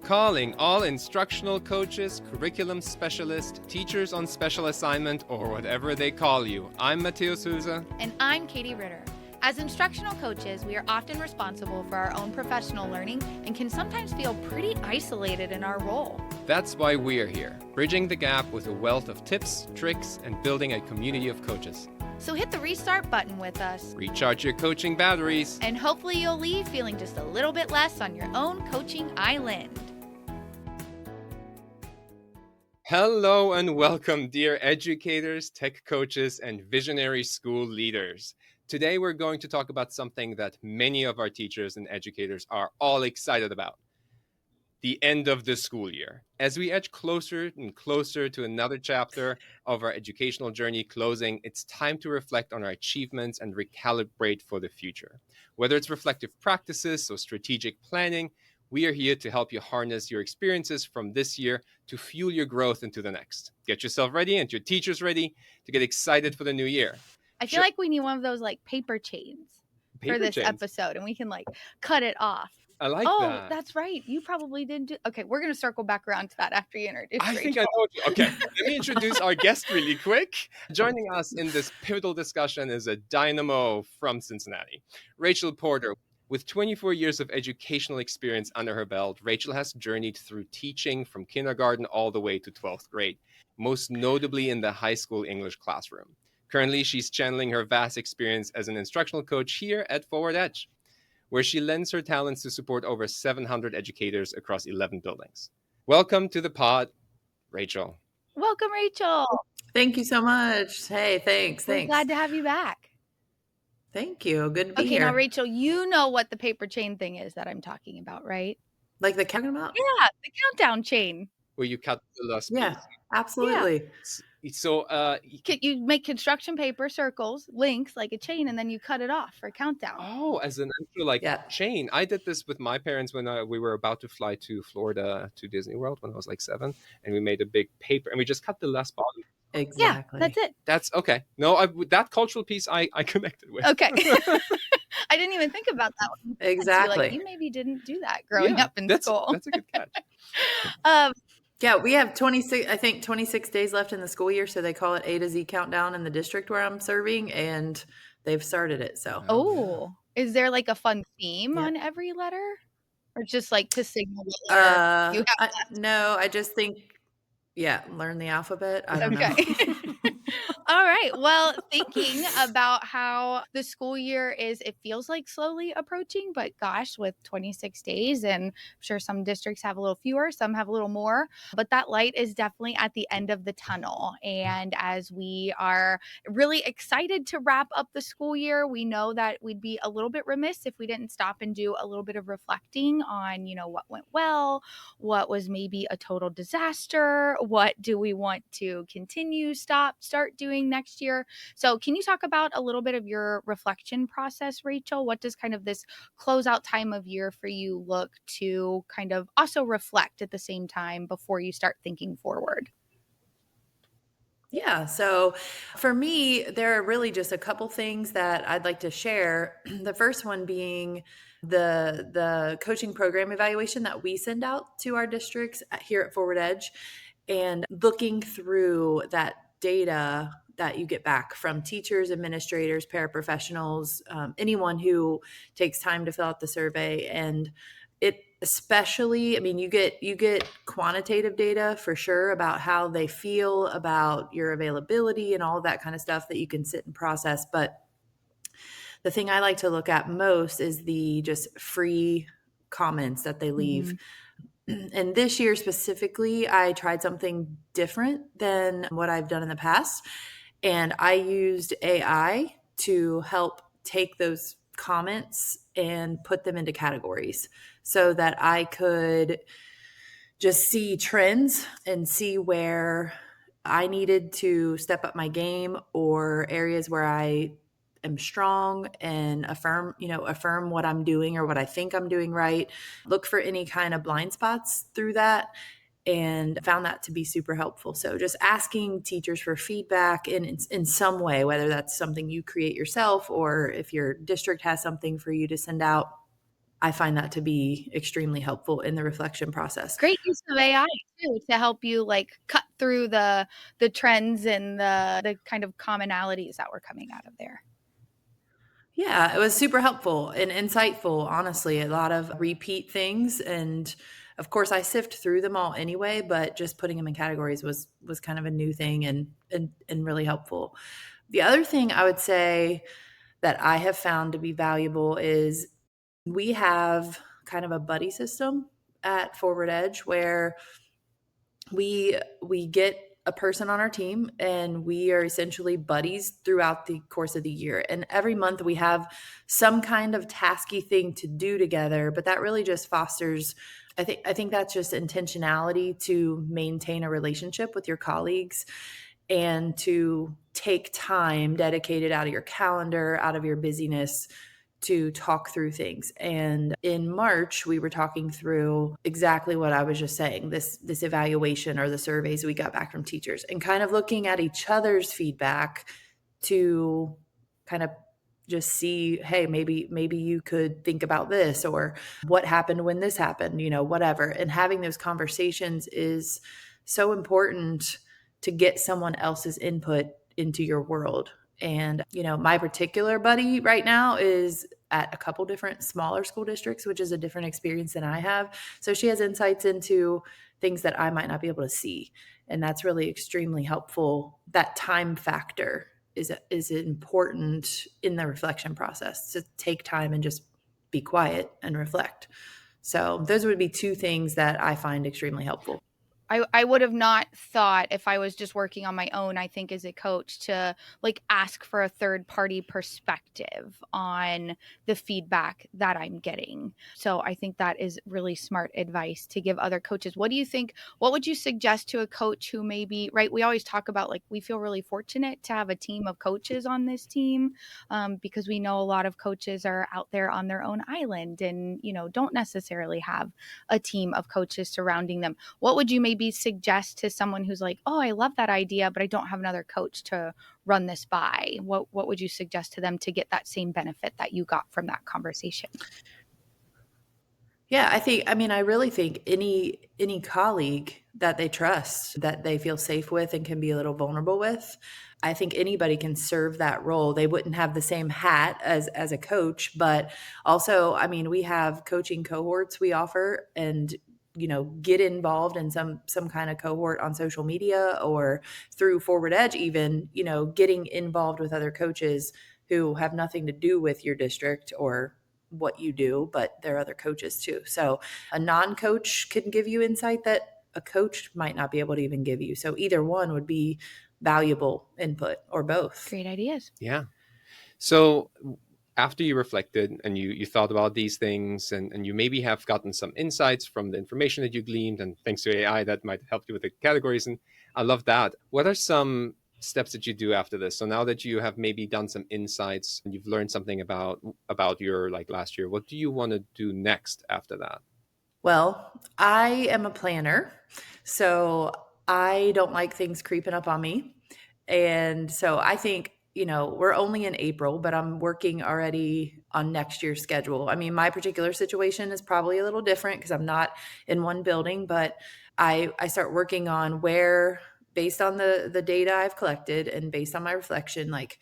Calling all instructional coaches, curriculum specialists, teachers on special assignment, or whatever they call you. I'm Matthaeus Huelse. And I'm Katie Ritter. As instructional coaches, we are often responsible for our own professional learning and can sometimes feel pretty isolated in our role. That's why we're here, bridging the gap with a wealth of tips, tricks, and building a community of coaches. So hit the restart button with us. Recharge your coaching batteries. And hopefully you'll leave feeling just a little bit less on your own coaching island. Hello and welcome, dear educators, tech coaches, and visionary school leaders. Today we're going to talk about something that many of our teachers and educators are all excited about. The end of the school year. As we edge closer and closer to another chapter of our educational journey closing, it's time to reflect on our achievements and recalibrate for the future. Whether it's reflective practices or strategic planning, we are here to help you harness your experiences from this year to fuel your growth into the next. Get yourself ready and your teachers ready to get excited for the new year. I feel like we need one of those paper chains for this episode, and we can cut it off. I like that. Oh, that's right. You probably didn't do. Okay, we're going to circle back around to that after you introduce I Rachel. think I know. Okay, let me introduce our guest really quick. Joining us in this pivotal discussion is a dynamo from Cincinnati, Rachel Porter. With 24 years of educational experience under her belt, Rachel has journeyed through teaching from kindergarten all the way to 12th grade, most notably in the high school English classroom. Currently, she's channeling her vast experience as an instructional coach here at Forward Edge, where she lends her talents to support over 700 educators across 11 buildings. Welcome to the pod, Rachel. Welcome, Rachel. Thank you so much. Hey, thanks. We're glad to have you back. Thank you. Good to be here. Okay, now, Rachel, you know what the paper chain thing is that I'm talking about, right? Like the countdown? Yeah, the countdown chain. Where you cut the last piece. Absolutely. Yeah. So you make construction paper circles, links like a chain, and then you cut it off for a countdown. Oh, as an actual chain. I did this with my parents when we were about to fly to Florida to Disney World when I was 7, and we made a big paper and we just cut the last bottom. Exactly. Yeah, that's it. That's okay. No, that cultural piece I connected with. Okay. I didn't even think about that one. Exactly. You maybe didn't do that growing up in school. That's a good catch. Yeah, we have 26 days left in the school year, so they call it A to Z countdown in the district where I'm serving, and they've started it. So, is there a fun theme on every letter, or just to signal? No, I just think, learn the alphabet. I don't know. All right. Well, thinking about how the school year is, it feels like slowly approaching, but gosh, with 26 days, and I'm sure some districts have a little fewer, some have a little more, but that light is definitely at the end of the tunnel. And as we are really excited to wrap up the school year, we know that we'd be a little bit remiss if we didn't stop and do a little bit of reflecting on, what went well, what was maybe a total disaster, what do we want to continue, start doing next year. So can you talk about a little bit of your reflection process, Rachel? What does kind of this closeout time of year for you look to kind of also reflect at the same time before you start thinking forward? Yeah. So for me, there are really just a couple things that I'd like to share. The first one being the coaching program evaluation that we send out to our districts here at Forward Edge, and looking through that data that you get back from teachers, administrators, paraprofessionals, anyone who takes time to fill out the survey. And it especially, you get quantitative data for sure about how they feel about your availability and all of that kind of stuff that you can sit and process. But the thing I like to look at most is the just free comments that they leave. Mm-hmm. And this year specifically, I tried something different than what I've done in the past. And I used AI to help take those comments and put them into categories so that I could just see trends and see where I needed to step up my game, or areas where I am strong, and affirm what I'm doing or what I think I'm doing right. Look for any kind of blind spots through that, and found that to be super helpful. So just asking teachers for feedback in some way, whether that's something you create yourself or if your district has something for you to send out, I find that to be extremely helpful in the reflection process. Great use of AI too to help you like cut through the trends and the kind of commonalities that were coming out of there. Yeah, it was super helpful and insightful, honestly. A lot of repeat things, and of course I sift through them all anyway, but just putting them in categories was kind of a new thing and really helpful. The other thing I would say that I have found to be valuable is we have kind of a buddy system at Forward Edge where we get a person on our team and we are essentially buddies throughout the course of the year, and every month we have some kind of tasky thing to do together, but that really just fosters, I think that's just intentionality to maintain a relationship with your colleagues and to take time dedicated out of your calendar, out of your busyness to talk through things. And in March, we were talking through exactly what I was just saying, this evaluation or the surveys we got back from teachers, and kind of looking at each other's feedback to kind of just see, hey, maybe you could think about this, or what happened when this happened, whatever. And having those conversations is so important to get someone else's input into your world. And, my particular buddy right now is at a couple different smaller school districts, which is a different experience than I have. So she has insights into things that I might not be able to see. And that's really extremely helpful. That time factor is important in the reflection process, to take time and just be quiet and reflect. So those would be two things that I find extremely helpful. I would have not thought, if I was just working on my own, I think as a coach, to like ask for a third party perspective on the feedback that I'm getting. So I think that is really smart advice to give other coaches. What do you think? What would you suggest to a coach who maybe, right? We always talk about like, we feel really fortunate to have a team of coaches on this team, because we know a lot of coaches are out there on their own island and, don't necessarily have a team of coaches surrounding them. What would you maybe suggest to someone who's like, oh, I love that idea, but I don't have another coach to run this by? What would you suggest to them to get that same benefit that you got from that conversation? Yeah, I really think any colleague that they trust, that they feel safe with and can be a little vulnerable with, I think anybody can serve that role. They wouldn't have the same hat as a coach, but also, we have coaching cohorts we offer, and get involved in some kind of cohort on social media or through Forward Edge, even, getting involved with other coaches who have nothing to do with your district or what you do, but there are other coaches too. So a non-coach can give you insight that a coach might not be able to even give you. So either one would be valuable input, or both. Great ideas. Yeah. So after you reflected and you thought about these things, and you maybe have gotten some insights from the information that you gleaned, and thanks to AI that might help you with the categories, and I love that. What are some steps that you do after this? So now that you have maybe done some insights and you've learned something about your like last year, what do you want to do next after that? Well, I am a planner, so I don't like things creeping up on me. And so I think, we're only in April, but I'm working already on next year's schedule. My particular situation is probably a little different because I'm not in one building, but I start working on where, based on the data I've collected and based on my reflection, like,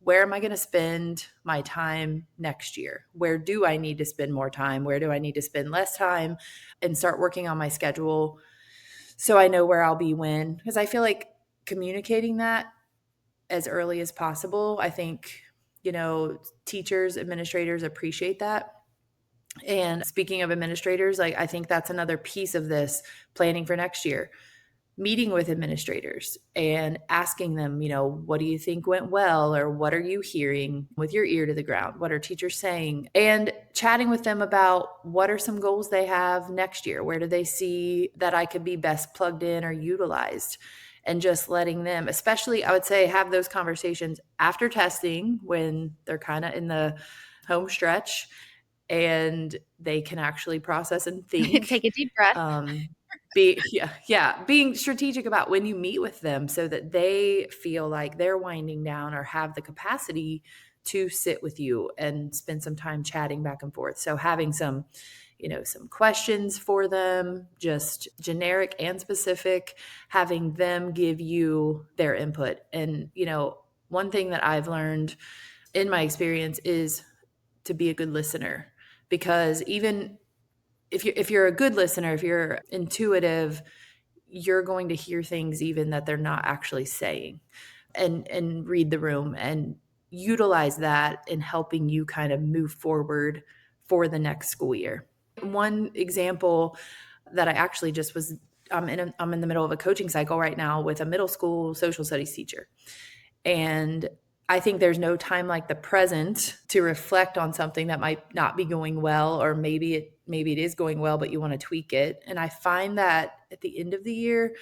where am I going to spend my time next year? Where do I need to spend more time? Where do I need to spend less time? And start working on my schedule so I know where I'll be when. Because I feel like communicating that as early as possible, I think, teachers, administrators appreciate that. And speaking of administrators, like, I think that's another piece of this planning for next year, meeting with administrators and asking them, what do you think went well? Or what are you hearing with your ear to the ground? What are teachers saying? And chatting with them about what are some goals they have next year? Where do they see that I could be best plugged in or utilized? And just letting them, especially, I would say, have those conversations after testing when they're kind of in the home stretch and they can actually process and think. Take a deep breath. Being strategic about when you meet with them so that they feel like they're winding down or have the capacity to sit with you and spend some time chatting back and forth. So having some, some questions for them, just generic and specific, having them give you their input. And, one thing that I've learned in my experience is to be a good listener, because even if you're a good listener, if you're intuitive, you're going to hear things even that they're not actually saying, and read the room and utilize that in helping you kind of move forward for the next school year. One example that I actually just was, I'm in the middle of a coaching cycle right now with a middle school social studies teacher. And I think there's no time like the present to reflect on something that might not be going well, or maybe it is going well, but you want to tweak it. And I find that at the end of the year,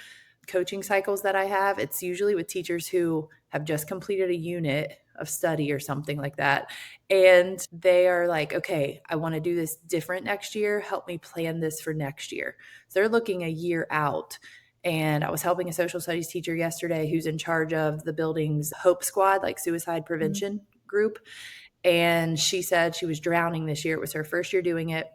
coaching cycles that I have, it's usually with teachers who have just completed a unit of study or something like that. And they are like, okay, I want to do this different next year. Help me plan this for next year. So they're looking a year out. And I was helping a social studies teacher yesterday who's in charge of the building's Hope Squad, like suicide prevention group. And she said she was drowning this year. It was her first year doing it.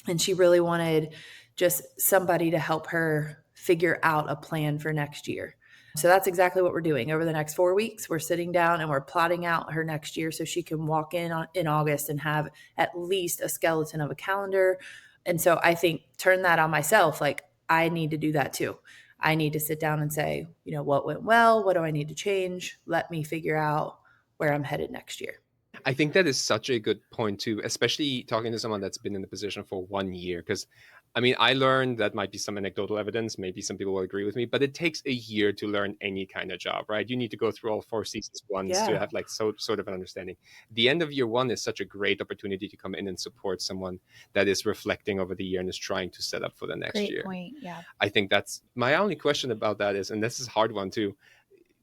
And she really wanted just somebody to help her figure out a plan for next year. So that's exactly what we're doing. Over the next 4 weeks, we're sitting down and we're plotting out her next year so she can walk in August and have at least a skeleton of a calendar. And so I think turn that on myself. Like, I need to do that too. I need to sit down and say, what went well? What do I need to change? Let me figure out where I'm headed next year. I think that is such a good point too, especially talking to someone that's been in the position for 1 year. Because, I mean, I learned, that might be some anecdotal evidence. Maybe some people will agree with me, but it takes a year to learn any kind of job, right? You need to go through all 4 seasons once to have like sort of an understanding. The end of year 1 is such a great opportunity to come in and support someone that is reflecting over the year and is trying to set up for the next year. Great point. Yeah. I think that's my only question about that is, and this is a hard one too,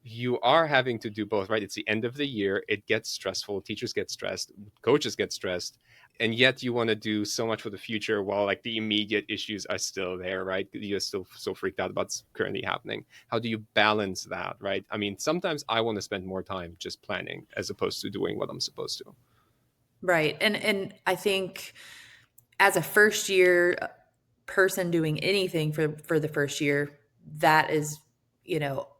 you are having to do both, right? It's the end of the year. It gets stressful. Teachers get stressed. Coaches get stressed. And yet you want to do so much for the future while like the immediate issues are still there, right? You're still so freaked out about what's currently happening. How do you balance that, right? I mean, sometimes I want to spend more time just planning as opposed to doing what I'm supposed to. Right. And I think as a first year person doing anything for the first year, that is,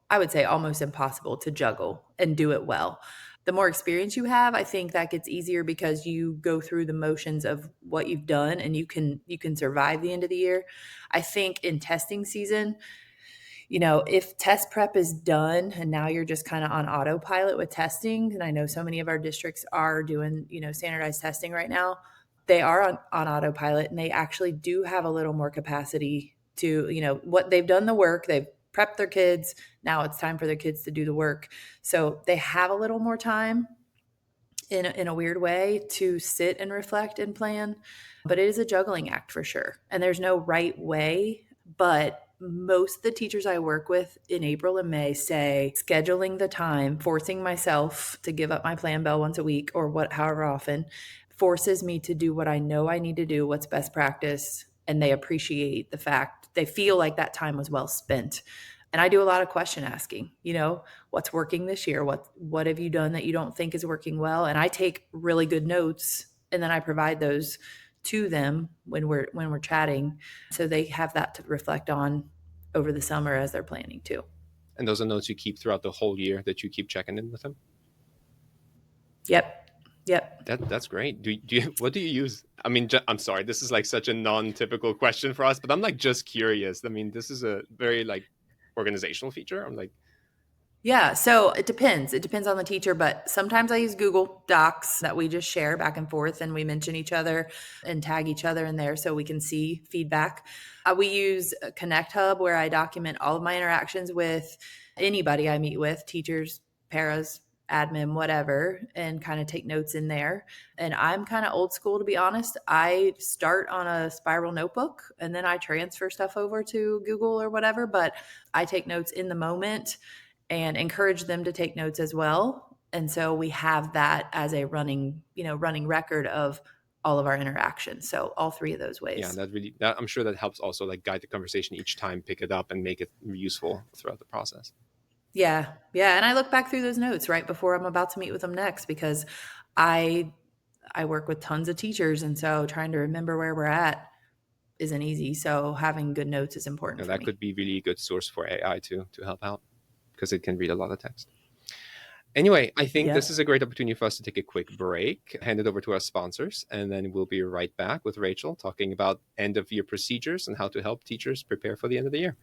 I would say almost impossible to juggle and do it well. The more experience you have, I think that gets easier because you go through the motions of what you've done and you can survive the end of the year. I think in testing season, if test prep is done and now you're just kind of on autopilot with testing, and I know so many of our districts are doing, standardized testing right now, they are on autopilot, and they actually do have a little more capacity to, what they've done the work, they've prepped their kids. Now it's time for their kids to do the work. So they have a little more time in a weird way to sit and reflect and plan, but it is a juggling act for sure. And there's no right way, but most of the teachers I work with in April and May say scheduling the time, forcing myself to give up my plan bell once a week or however often, forces me to do what I know I need to do, what's best practice, and they appreciate the fact, they feel like that time was well spent. And I do a lot of question asking, what's working this year? What have you done that you don't think is working well? And I take really good notes and then I provide those to them when we're chatting, so they have that to reflect on over the summer as they're planning too. And those are notes you keep throughout the whole year that you keep checking in with them? Yep. That's great. What do you use? I mean, I'm sorry, this is like such a non-typical question for us, but I'm like just curious. I mean, this is a very like organizational feature. I'm like, yeah, so it depends. It depends on the teacher, but sometimes I use Google Docs that we just share back and forth, and we mention each other and tag each other in there so we can see feedback. We use Connect Hub, where I document all of my interactions with anybody I meet with, teachers, paras, admin, whatever, and kind of take notes in there. And I'm kind of old school, to be honest. I start on a spiral notebook and then I transfer stuff over to Google or whatever, but I take notes in the moment and encourage them to take notes as well. And so we have that as a running record of all of our interactions. So all 3 of those ways. Yeah, I'm sure that helps also like guide the conversation each time, pick it up and make it useful throughout the process. Yeah. Yeah. And I look back through those notes right before I'm about to meet with them next because I I work with tons of teachers, and so trying to remember where we're at isn't easy. So having good notes is important And for that me. could be really good source for AI too, to help out because it can read a lot of text. Anyway, I think this is Yep. a great opportunity for us to take a quick break, hand it over to our sponsors, and then we'll be right back with Rachel talking about end of year procedures and how to help teachers prepare for the end of the year.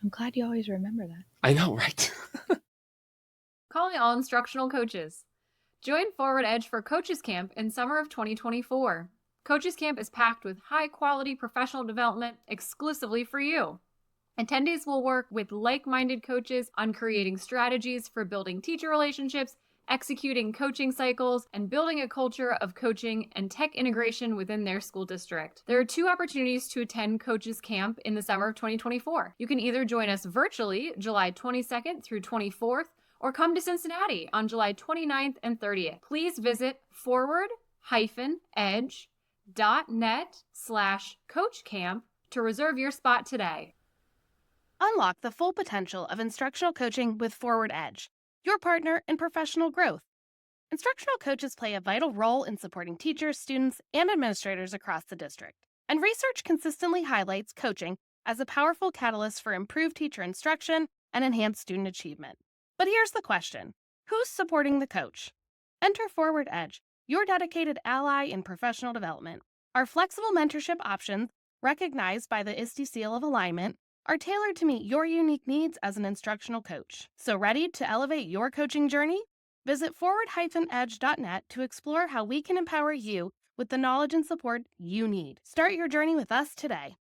I'm glad you always remember that. I know, right? Calling all instructional coaches. Join Forward Edge for Coaches Camp in summer of 2024. Coaches Camp is packed with high-quality professional development exclusively for you. Attendees will work with like-minded coaches on creating strategies for building teacher relationships, executing coaching cycles, and building a culture of coaching and tech integration within their school district. There are 2 opportunities to attend Coaches Camp in the summer of 2024. You can either join us virtually July 22nd through 24th, or come to Cincinnati on July 29th and 30th. Please visit forward-edge.net/coachcamp to reserve your spot today. Unlock the full potential of instructional coaching with Forward Edge, your partner in professional growth. Instructional coaches play a vital role in supporting teachers, students, and administrators across the district. And research consistently highlights coaching as a powerful catalyst for improved teacher instruction and enhanced student achievement. But here's the question: who's supporting the coach? Enter Forward Edge, your dedicated ally in professional development. Our flexible mentorship options, recognized by the ISTE Seal of Alignment, are tailored to meet your unique needs as an instructional coach. So ready to elevate your coaching journey? Visit forward-edge.net to explore how we can empower you with the knowledge and support you need. Start your journey with us today.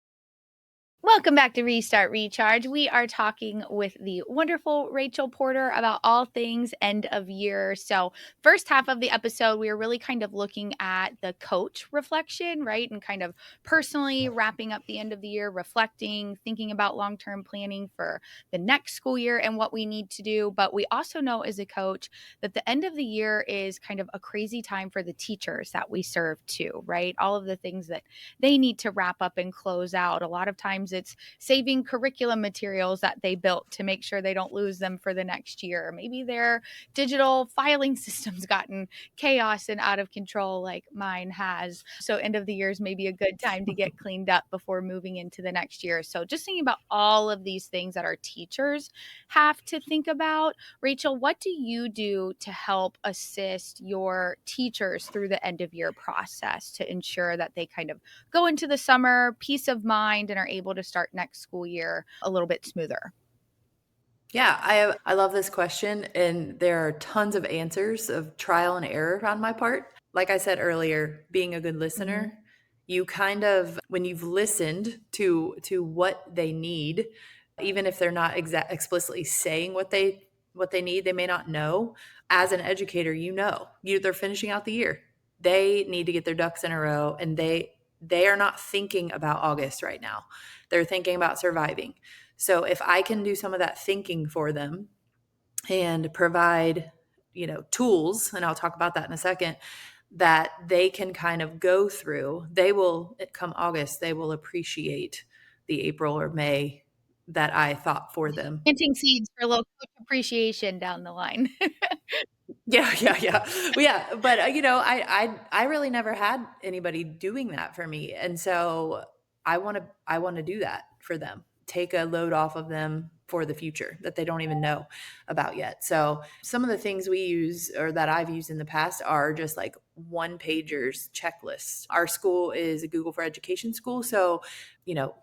Welcome back to Restart Recharge. We are talking with the wonderful Rachel Porter about all things end of year. So, first half of the episode, we were really kind of looking at the coach reflection, right? And kind of personally wrapping up the end of the year, reflecting, thinking about long term planning for the next school year and what we need to do. But we also know as a coach that the end of the year is kind of a crazy time for the teachers that we serve too, right? All of the things that they need to wrap up and close out. A lot of times it's saving curriculum materials that they built to make sure they don't lose them for the next year. Maybe their digital filing system's gotten chaos and out of control like mine has. So end of the year is maybe a good time to get cleaned up before moving into the next year. So just thinking about all of these things that our teachers have to think about. Rachel, what do you do to help assist your teachers through the end of year process to ensure that they kind of go into the summer, peace of mind, and are able to start next school year a little bit smoother? Yeah, I love this question, and there are tons of answers of trial and error on my part. Like I said earlier, being a good listener, you kind of when you've listened to what they need, even if they're not explicitly saying what they need, they may not know. As an educator, they're finishing out the year. They need to get their ducks in a row, and they are not thinking about August right now. They're thinking about surviving. So if I can do some of that thinking for them and provide, tools, and I'll talk about that in a second, that they can kind of go through, they will come August, they will appreciate the April or May that I thought for them. Planting seeds for a little coach appreciation down the line. Yeah, yeah, yeah. Well, yeah, but I really never had anybody doing that for me, and so I want to do that for them. Take a load off of them for the future that they don't even know about yet. So some of the things we use or that I've used in the past are just like one pagers checklists. Our school is a Google for Education school, so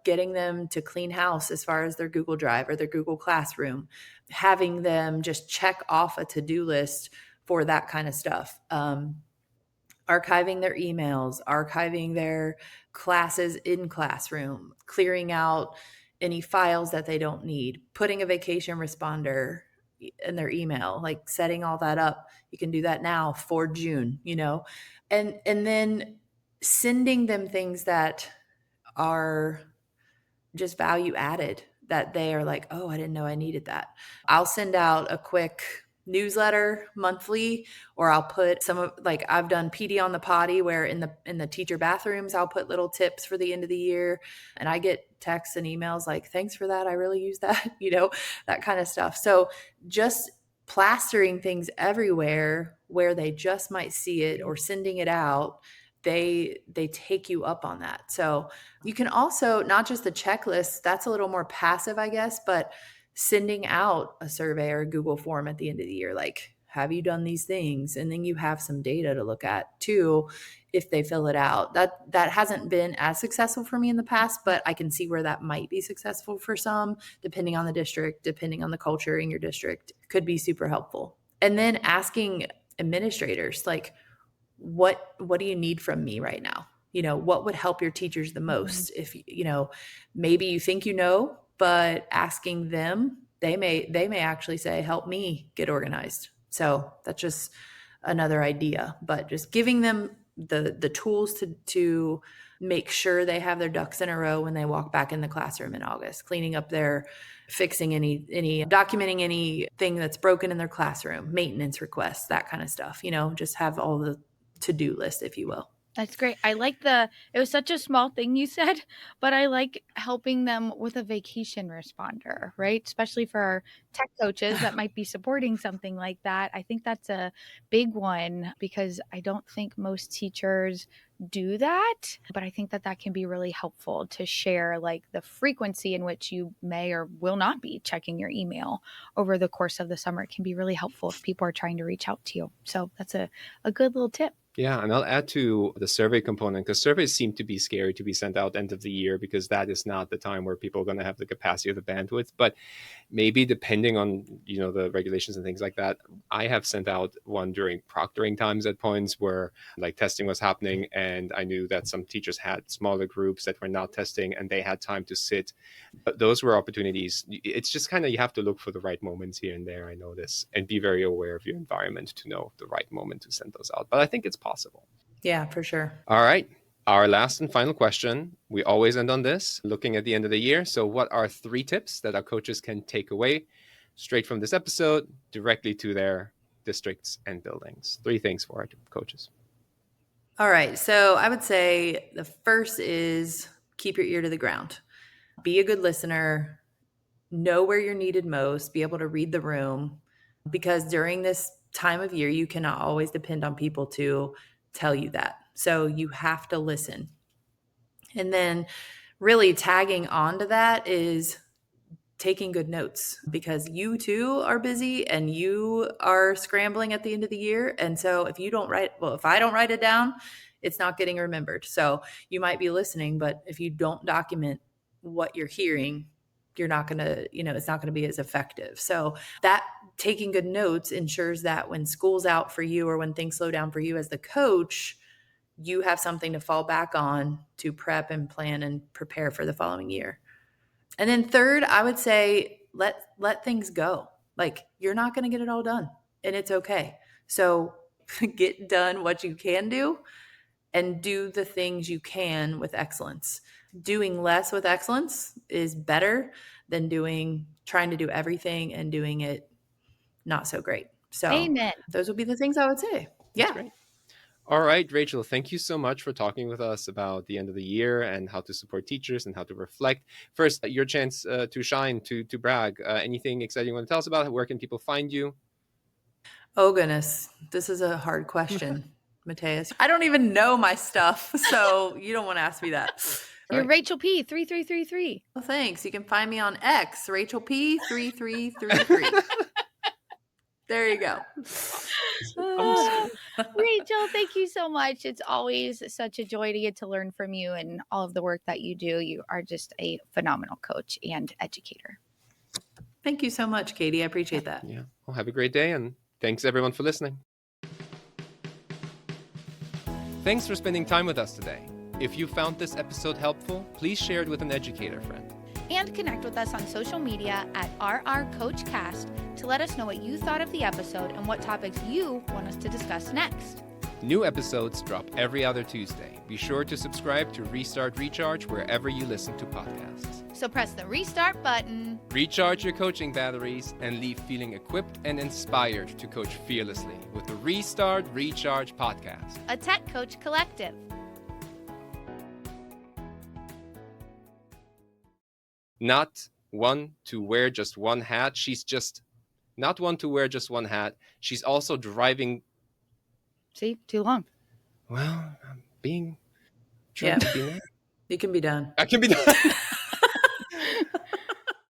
getting them to clean house as far as their Google Drive or their Google Classroom, having them just check off a to-do list for that kind of stuff. Archiving their emails, archiving their classes in classroom, clearing out any files that they don't need, putting a vacation responder in their email, like setting all that up. You can do that now for June, and then sending them things that are just value added, that they are like, oh, I didn't know I needed that. I'll send out a quick newsletter monthly, or I'll put some of, like, I've done PD on the Potty, where in the teacher bathrooms, I'll put little tips for the end of the year. And I get texts and emails like, thanks for that. I really use that, that kind of stuff. So just plastering things everywhere where they just might see it, or sending it out, they take you up on that. So you can also, not just the checklist, that's a little more passive, I guess, but sending out a survey or a Google form at the end of the year, like, have you done these things? And then you have some data to look at too, if they fill it out. That hasn't been as successful for me in the past, but I can see where that might be successful for some, depending on the district, depending on the culture in your district. Could be super helpful. And then asking administrators, like, what do you need from me right now? What would help your teachers the most? If maybe you think but asking them, they may actually say, help me get organized. So that's just another idea, but just giving them the tools to make sure they have their ducks in a row when they walk back in the classroom in August, cleaning up fixing any documenting anything that's broken in their classroom, maintenance requests, that kind of stuff, just have all the to-do list, if you will. That's great. I like it was such a small thing you said, but I like helping them with a vacation responder, right? Especially for our tech coaches that might be supporting something like that. I think that's a big one, because I don't think most teachers do that, but I think that can be really helpful to share, like, the frequency in which you may or will not be checking your email over the course of the summer. It can be really helpful if people are trying to reach out to you. So that's a good little tip. Yeah, and I'll add to the survey component, because surveys seem to be scary to be sent out end of the year, because that is not the time where people are going to have the capacity or the bandwidth. But maybe depending on, the regulations and things like that, I have sent out one during proctoring times at points where, like, testing was happening, and I knew that some teachers had smaller groups that were not testing and they had time to sit. But those were opportunities. It's just kind of, you have to look for the right moments here and there, I know this, and be very aware of your environment to know the right moment to send those out. But I think it's possible. Yeah, for sure. All right. Our last and final question. We always end on this, looking at the end of the year. So what are 3 tips that our coaches can take away straight from this episode directly to their districts and buildings? 3 things for our coaches. All right. So I would say the first is keep your ear to the ground. Be a good listener. Know where you're needed most. Be able to read the room, because during this time of year, you cannot always depend on people to tell you that. So you have to listen. And then really tagging onto that is taking good notes, because you too are busy and you are scrambling at the end of the year. And so if I don't write it down, it's not getting remembered. So you might be listening, but if you don't document what you're hearing, you're not going to, it's not going to be as effective. So that taking good notes ensures that when school's out for you, or when things slow down for you as the coach, you have something to fall back on to prep and plan and prepare for the following year. And then third, I would say, let things go. Like, you're not going to get it all done, and it's okay. So get done what you can do, and do the things you can with excellence. Doing less with excellence is better than trying to do everything and doing it not so great. So Amen. Those would be the things I would say. That's great. All right, Rachel, thank you so much for talking with us about the end of the year and how to support teachers and how to reflect. First, your chance to shine, to brag. Anything exciting you want to tell us about? Where can people find you? Oh, goodness. This is a hard question, Matthaeus. I don't even know my stuff, so you don't want to ask me that. You're Rachel P. 3333. Well, thanks. You can find me on X, Rachel P. 3333. There you go. Rachel, thank you so much. It's always such a joy to get to learn from you and all of the work that you do. You are just a phenomenal coach and educator. Thank you so much, Katie. I appreciate that. Yeah. Well, have a great day, and thanks everyone for listening. Thanks for spending time with us today. If you found this episode helpful, please share it with an educator friend. And connect with us on social media at RRCoachCast to let us know what you thought of the episode and what topics you want us to discuss next. New episodes drop every other Tuesday. Be sure to subscribe to Restart Recharge wherever you listen to podcasts. So press the restart button. Recharge your coaching batteries and leave feeling equipped and inspired to coach fearlessly with the Restart Recharge podcast. A Tech Coach Collective. Not one to wear just one hat. She's just not one to wear just one hat. She's also driving. See, too long. Well, I'm trying to be nice. You can be done. I can be done.